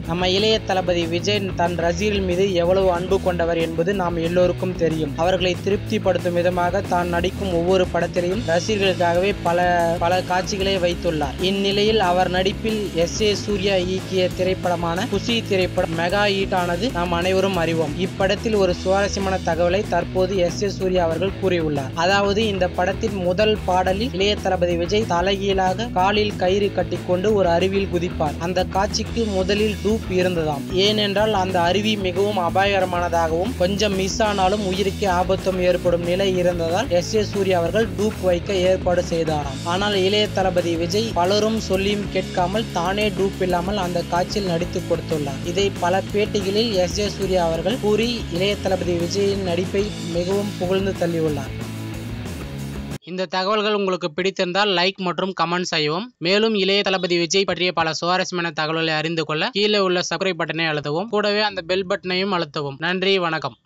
நம்ம இளைய தளபதி விஜய் தன் ரசிகர்கள் மீது எவ்வளவு அன்பு கொண்டவர் என்பது நாம் எல்லோருக்கும் தெரியும். அவர்களை திருப்திப்படுத்தும் விதமாக தான் நடிக்கும் ஒவ்வொரு படத்திலையும் ரசிகர்களுக்காகவே பல காட்சிகளை வைத்துள்ளார். இந்நிலையில் அவர் நடிப்பில் S.A. சூர்யா இயக்கிய திரைப்படமான குஷி திரைப்படம் மெகா ஹிட் ஆனது நாம் அனைவரும் அறிவோம். இப்படத்தில் ஒரு சுவாரஸ்யமான தகவலை தற்போது S.A. சூர்யா அவர்கள் கூறியுள்ளார். அதாவது இந்த படத்தின் முதல் பாடலில் இளைய தளபதி விஜய் தலைகீழாக காலில் கயிறு கட்டிக்கொண்டு ஒரு அருவியில் குதிப்பார். அந்த காட்சிக்கு முதலில் டூப் இருந்ததாம். ஏனென்றால் அந்த அருவி மிகவும் அபாயகரமானதாகவும் கொஞ்சம் மிஸ் ஆனாலும் உயிருக்கு ஆபத்தும் ஏற்படும் நிலை இருந்ததால் S.A. சூர்யா அவர்கள் டூப் வைக்க ஏற்பாடு செய்தாராம். ஆனால் இளைய தளபதி விஜய் பலரும் சொல்லியும் கேட்காமல் தானே டூப் இல்லாமல் அந்த காட்சியில் நடித்து கொடுத்துள்ளார். இதை பல பேட்டிகளில் S.A. சூர்யா அவர்கள் கூறி இளைய தளபதி விஜயின் நடிப்பை மிகவும் புகழ்ந்து தள்ளியுள்ளார். இந்த தகவல்கள் உங்களுக்கு பிடித்திருந்தால் லைக் மற்றும் கமெண்ட் செய்யவும். மேலும் இளைய தளபதி விஜய் பற்றிய பல சுவாரஸ்யமான தகவல்களை அறிந்து கொள்ள கீழே உள்ள சப்ஸ்கிரைப் பட்டனை அழுத்தவும். கூடவே அந்த பெல் பட்டனையும் அழுத்தவும். நன்றி, வணக்கம்.